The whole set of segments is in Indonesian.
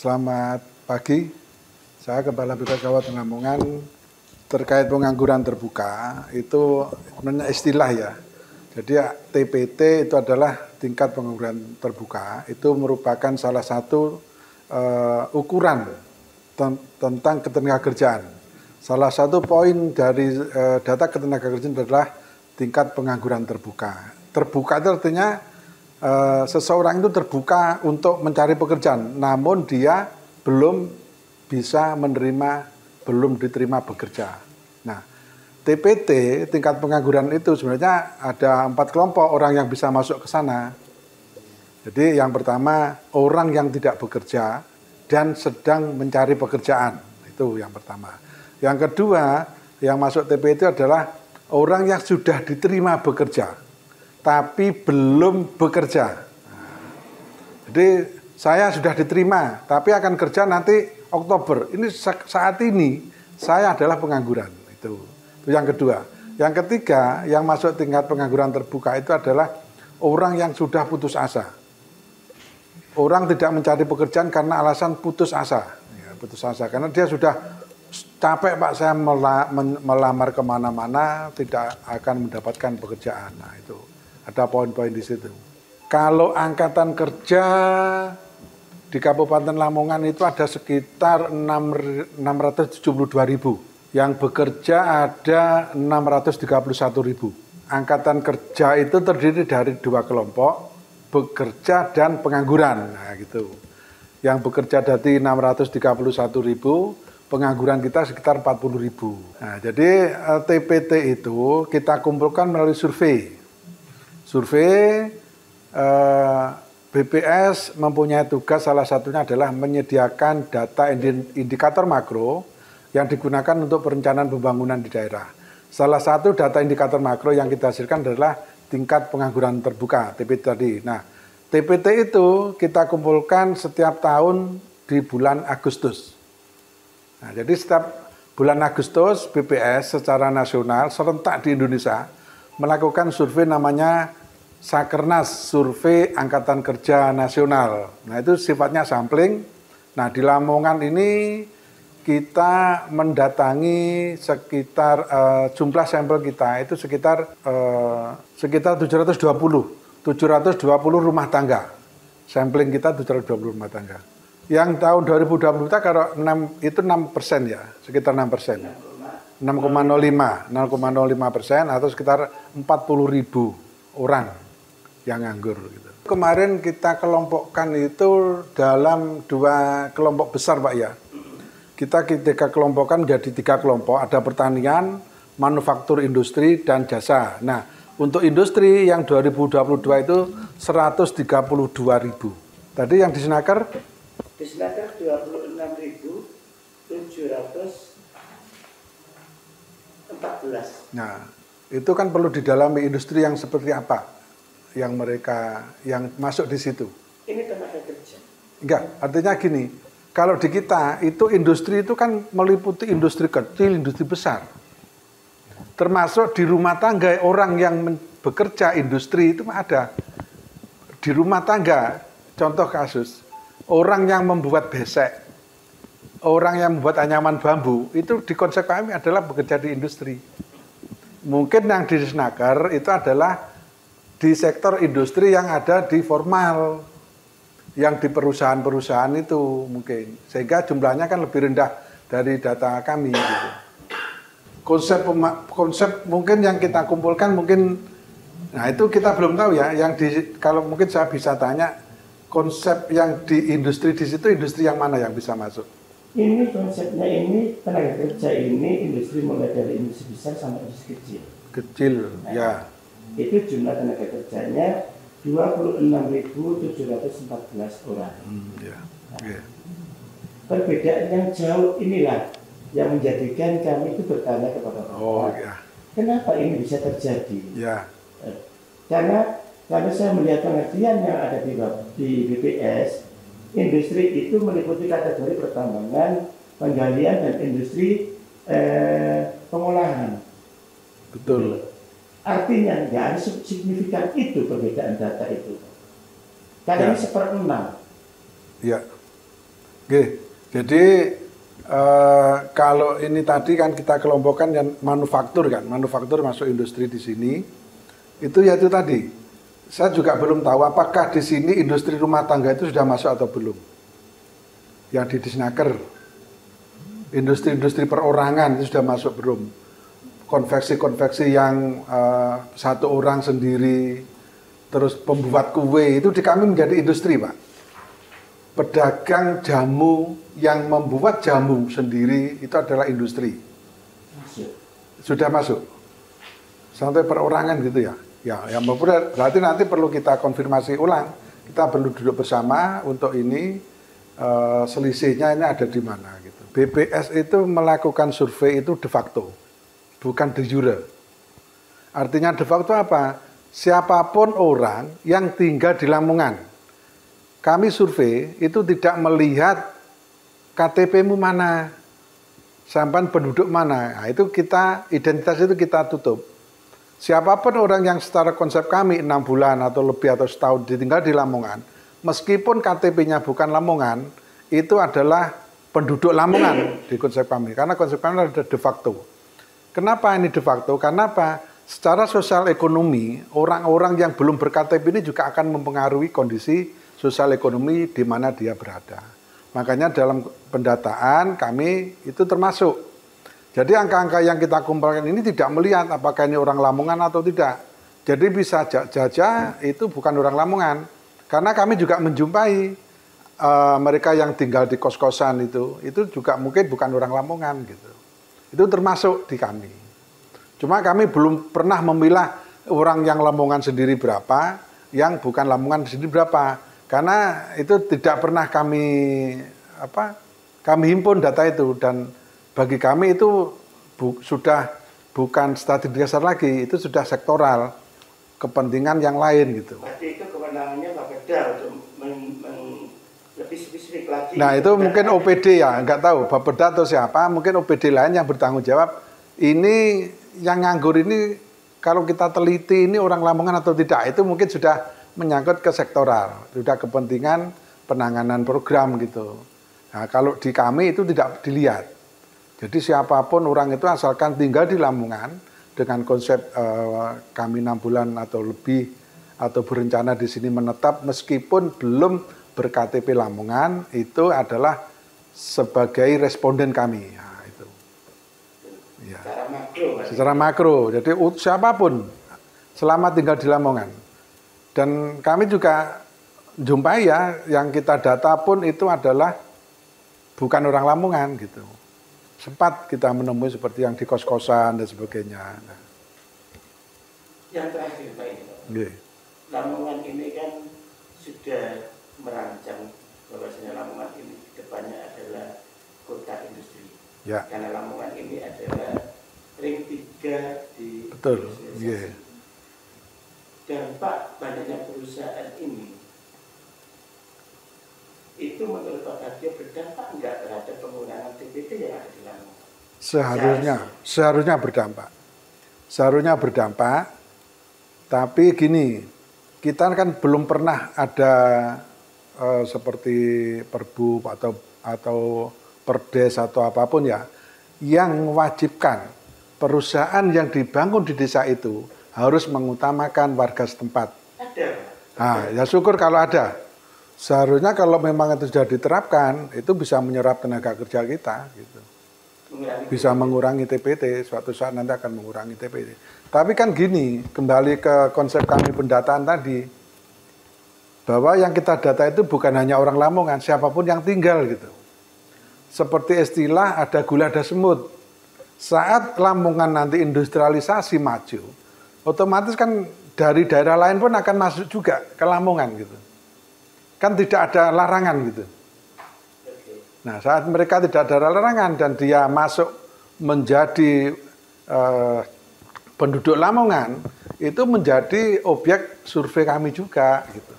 Selamat pagi. Saya Kepala BK Kabupaten Lamongan. Terkait pengangguran terbuka, itu sebenarnya istilah ya. Jadi TPT itu adalah tingkat pengangguran terbuka. Itu merupakan salah satu ukuran tentang ketenagakerjaan. Salah satu poin dari data ketenagakerjaan adalah tingkat pengangguran terbuka. Terbuka itu artinya seseorang itu terbuka untuk mencari pekerjaan, namun dia belum bisa belum diterima bekerja. Nah, TPT, tingkat pengangguran itu sebenarnya ada 4 kelompok orang yang bisa masuk ke sana. Jadi yang pertama, orang yang tidak bekerja dan sedang mencari pekerjaan. Itu yang pertama. Yang kedua, yang masuk TPT itu adalah orang yang sudah diterima bekerja, tapi belum bekerja. Nah, jadi saya sudah diterima, tapi akan kerja nanti Oktober. Ini saat ini saya adalah pengangguran. Itu yang kedua. Yang ketiga, yang masuk tingkat pengangguran terbuka itu adalah orang yang sudah putus asa. Orang tidak mencari pekerjaan karena alasan putus asa. Ya, putus asa karena dia sudah capek, Pak, saya melamar kemana-mana tidak akan mendapatkan pekerjaan. Nah, itu ada poin-poin di situ. Kalau angkatan kerja di Kabupaten Lamongan itu ada sekitar 672.000. Yang bekerja ada 631.000. Angkatan kerja itu terdiri dari 2 kelompok, bekerja dan pengangguran. Nah, gitu. Yang bekerja dari 631.000, pengangguran kita sekitar 40.000. Nah, jadi TPT itu kita kumpulkan melalui survei. Survei BPS mempunyai tugas salah satunya adalah menyediakan data indikator makro yang digunakan untuk perencanaan pembangunan di daerah. Salah satu data indikator makro yang kita hasilkan adalah tingkat pengangguran terbuka, TPT tadi. Nah, TPT itu kita kumpulkan setiap tahun di bulan Agustus. Nah, jadi setiap bulan Agustus BPS secara nasional serentak di Indonesia melakukan survei namanya Sakernas, Survei Angkatan Kerja Nasional. Nah, itu sifatnya sampling. Nah, di Lamongan ini kita mendatangi sekitar jumlah sampel kita itu sekitar 720 rumah tangga. Sampling kita 720 rumah tangga. Yang tahun 2020 kita kalau 6% ya, sekitar 6%. 6,05% atau sekitar 40.000 orang yang nganggur gitu. Kemarin kita kelompokkan itu dalam 2 kelompok besar, Pak, ya. Kita kelompokkan menjadi 3 kelompok, ada pertanian, manufaktur industri, dan jasa. Nah, untuk industri yang 2022 itu 132.000. Tadi yang di Senaker? Di Senaker 26.714. Nah, itu kan perlu didalami industri yang seperti apa yang masuk di situ. Ini tenaga kerja. Enggak, artinya gini, kalau di kita itu industri itu kan meliputi industri kecil, industri besar. Termasuk di rumah tangga orang yang bekerja industri itu ada. Di rumah tangga, contoh kasus, orang yang membuat besek, orang yang membuat anyaman bambu, itu di konsep kami adalah bekerja di industri. Mungkin yang di Senaker itu adalah di sektor industri yang ada di formal, yang di perusahaan-perusahaan itu mungkin, sehingga jumlahnya kan lebih rendah dari data kami. Gitu. Konsep mungkin yang kita kumpulkan mungkin, nah itu kita belum tahu ya. Kalau mungkin saya bisa tanya, konsep yang di industri di situ industri yang mana yang bisa masuk? Ini konsepnya ini tenaga kerja ini industri mulai dari industri besar sampai industri kecil. Kecil, nah, ya. Itu jumlah tenaga kerjanya 26.714 orang. Ya. Nah, perbedaan yang jauh inilah yang menjadikan kami itu bertanya kepada Bapak, ya. Kenapa ini bisa terjadi? Ya. Karena saya melihat pengertian yang ada di BPS, industri itu meliputi kategori pertambangan, penggalian, dan industri pengolahan. Betul. Artinya nggak ada signifikan itu perbedaan data itu. Karena ini 1/6. Ya. Oke. Jadi kalau ini tadi kan kita kelompokkan yang manufaktur kan, manufaktur masuk industri di sini. Itu ya itu tadi. Saya juga belum tahu apakah di sini industri rumah tangga itu sudah masuk atau belum. Yang di Disnaker. Industri-industri perorangan itu sudah masuk belum. Konveksi-konveksi yang satu orang sendiri, terus pembuat kue itu di kami menjadi industri, Pak. Pedagang jamu yang membuat jamu sendiri itu adalah industri. Sudah masuk. Sampai perorangan gitu ya. Ya, yang berarti nanti perlu kita konfirmasi ulang. Kita perlu duduk bersama untuk ini selisihnya ini ada di mana gitu. BPS itu melakukan survei itu de facto, bukan de jure. Artinya de facto apa? Siapapun orang yang tinggal di Lamongan. Kami survei itu tidak melihat KTP-mu mana, sampan penduduk mana. Nah, itu kita, identitas itu kita tutup. Siapapun orang yang secara konsep kami 6 bulan atau lebih atau setahun tinggal di Lamongan, meskipun KTP-nya bukan Lamongan, itu adalah penduduk Lamongan di konsep kami. Karena konsep kami adalah de facto. Kenapa ini de facto? Karena apa? Secara sosial ekonomi, orang-orang yang belum ber-KTP ini juga akan mempengaruhi kondisi sosial ekonomi di mana dia berada. Makanya dalam pendataan kami itu termasuk. Jadi angka-angka yang kita kumpulkan ini tidak melihat apakah ini orang Lamongan atau tidak. Jadi bisa saja itu bukan orang Lamongan. Karena kami juga menjumpai mereka yang tinggal di kos-kosan itu juga mungkin bukan orang Lamongan gitu. Itu termasuk di kami. Cuma kami belum pernah memilah orang yang Lamongan sendiri berapa, yang bukan Lamongan sendiri berapa. Karena itu tidak pernah kami himpun data itu, dan bagi kami itu sudah bukan statistik dasar lagi, itu sudah sektoral, kepentingan yang lain gitu. Berarti itu kewenangannya Bapeda untuk lebih spesifik lagi. Nah itu mungkin OPD ya, nggak tahu Bapeda atau siapa, mungkin OPD lain yang bertanggung jawab. Ini yang nganggur ini kalau kita teliti ini orang Lamongan atau tidak, itu mungkin sudah menyangkut ke sektoral, sudah kepentingan penanganan program gitu. Nah, kalau di kami itu tidak dilihat. Jadi siapapun orang itu asalkan tinggal di Lamongan dengan konsep kami 6 bulan atau lebih atau berencana di sini menetap meskipun belum ber-KTP Lamongan, itu adalah sebagai responden kami. Nah, itu. Ya. Secara makro. Jadi siapapun selama tinggal di Lamongan. Dan kami juga jumpai ya, yang kita data pun itu adalah bukan orang Lamongan gitu. Sempat kita menemui seperti yang di kos-kosan dan sebagainya. Nah. Yang terakhir Pak ini, Lamongan ini kan sudah merancang bahwasanya Lamongan ini depannya adalah kota industri. Ya. Karena Lamongan ini adalah ring 3 di betul. Dampak banyaknya perusahaan ini itu menurut Pak Kadyo berdampak enggak terhadap pengurangan TPT yang ada di Lamongan? Seharusnya berdampak. Seharusnya berdampak. Tapi gini, kita kan belum pernah ada seperti Perbup atau Perdes atau apapun ya, yang mewajibkan perusahaan yang dibangun di desa itu harus mengutamakan warga setempat. Ada. Nah, ya syukur kalau ada. Seharusnya kalau memang itu sudah diterapkan, itu bisa menyerap tenaga kerja kita, gitu. Bisa mengurangi TPT, suatu saat nanti akan mengurangi TPT. Tapi kan gini, kembali ke konsep kami pendataan tadi, bahwa yang kita data itu bukan hanya orang Lamongan, siapapun yang tinggal gitu. Seperti istilah ada gula ada semut. Saat Lamongan nanti industrialisasi maju, otomatis kan dari daerah lain pun akan masuk juga ke Lamongan gitu. Kan tidak ada larangan gitu. Nah, saat mereka tidak ada larangan dan dia masuk menjadi penduduk Lamongan, itu menjadi objek survei kami juga gitu.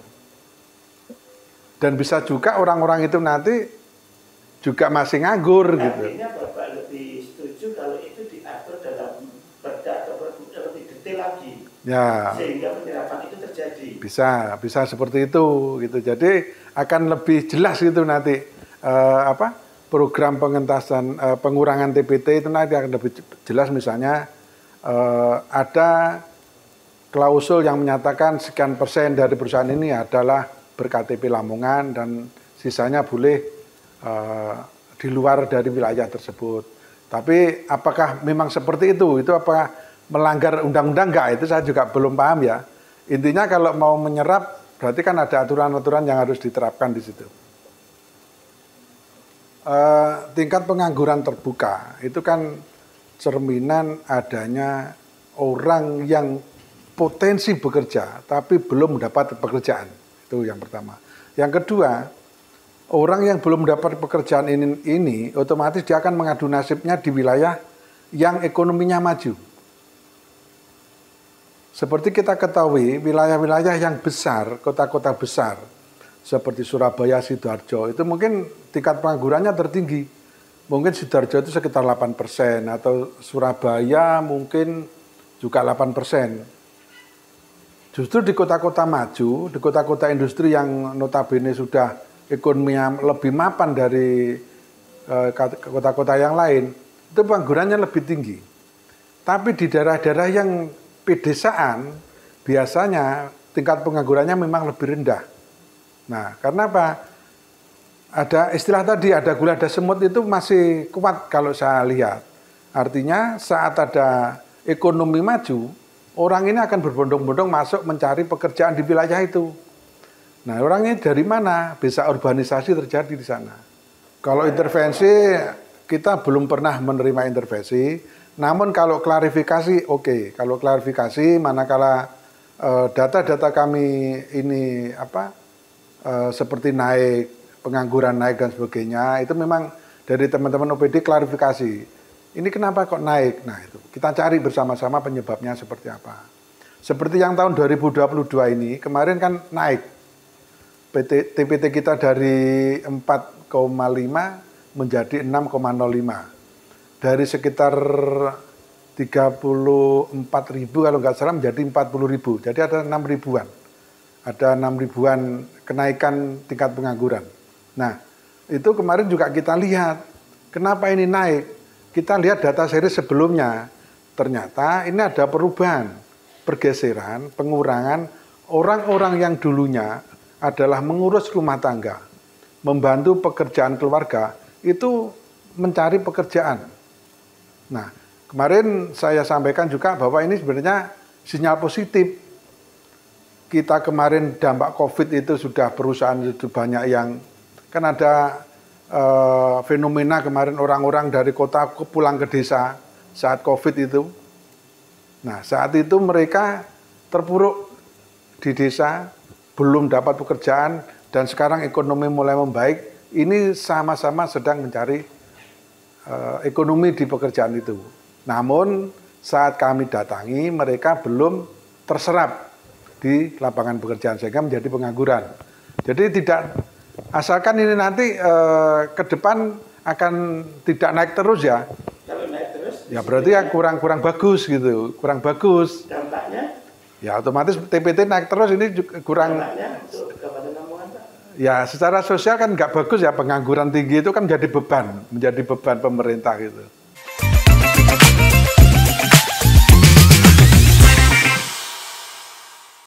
Dan bisa juga orang-orang itu nanti juga masih nganggur gitu. Artinya Bapak lebih setuju kalau itu diatur dalam perda atau lebih detail lagi. Ya. Sehingga penyerapan itu terjadi. Bisa seperti itu gitu. Jadi akan lebih jelas gitu nanti program pengentasan pengurangan TPT itu nanti akan lebih jelas. Misalnya ada klausul yang menyatakan sekian persen dari perusahaan ini adalah ber-KTP Lamongan dan sisanya boleh di luar dari wilayah tersebut. Tapi apakah memang seperti itu? Itu apakah melanggar undang-undang? Enggak, itu saya juga belum paham ya. Intinya kalau mau menyerap berarti kan ada aturan-aturan yang harus diterapkan di situ. Tingkat pengangguran terbuka itu kan cerminan adanya orang yang potensi bekerja tapi belum mendapat pekerjaan. Itu yang pertama. Yang kedua, orang yang belum mendapat pekerjaan ini otomatis dia akan mengadu nasibnya di wilayah yang ekonominya maju. Seperti kita ketahui, wilayah-wilayah yang besar, kota-kota besar, seperti Surabaya, Sidoarjo, itu mungkin tingkat penganggurannya tertinggi. Mungkin Sidoarjo itu sekitar 8%, atau Surabaya mungkin juga 8%. Justru di kota-kota maju, di kota-kota industri yang notabene sudah ekonominya lebih mapan dari kota-kota yang lain, itu penganggurannya lebih tinggi. Tapi di daerah-daerah yang pedesaan, biasanya tingkat penganggurannya memang lebih rendah. Nah, karena apa? Ada istilah tadi, ada gula, ada semut itu masih kuat kalau saya lihat. Artinya saat ada ekonomi maju, orang ini akan berbondong-bondong masuk mencari pekerjaan di wilayah itu. Nah, orang ini dari mana? Bisa urbanisasi terjadi di sana. Kalau intervensi, kita belum pernah menerima intervensi. Namun kalau klarifikasi, oke. Kalau klarifikasi, manakala data-data kami ini seperti naik, pengangguran naik dan sebagainya, itu memang dari teman-teman OPD klarifikasi. Ini kenapa kok naik? Nah itu, kita cari bersama-sama penyebabnya seperti apa. Seperti yang tahun 2022 ini, kemarin kan naik. TPT kita dari 4,5 menjadi 6,05. Dari sekitar 34.000 kalau nggak salah menjadi 40.000. Jadi ada 6 ribuan. Ada 6 ribuan kenaikan tingkat pengangguran. Nah, itu kemarin juga kita lihat. Kenapa ini naik? Kita lihat data seri sebelumnya. Ternyata ini ada perubahan, pergeseran, pengurangan orang-orang yang dulunya adalah mengurus rumah tangga, membantu pekerjaan keluarga, itu mencari pekerjaan. Nah, kemarin saya sampaikan juga bahwa ini sebenarnya sinyal positif. Kita kemarin dampak COVID itu sudah perusahaan itu banyak yang, kan ada fenomena kemarin orang-orang dari kota pulang ke desa saat COVID itu. Nah, saat itu mereka terpuruk di desa, belum dapat pekerjaan, dan sekarang ekonomi mulai membaik. Ini sama-sama sedang mencari ekonomi di pekerjaan itu. Namun saat kami datangi mereka belum terserap di lapangan pekerjaan sehingga menjadi pengangguran. Jadi tidak, asalkan ini nanti ke depan akan tidak naik terus ya. Kalau naik terus, ya berarti ya kurang bagus gitu, kurang bagus. Dampaknya? Ya otomatis TPT naik terus ini juga kurang. Dampaknya untuk Kabupaten Lamongan, Pak? Ya secara sosial kan nggak bagus ya, pengangguran tinggi itu kan menjadi beban pemerintah gitu.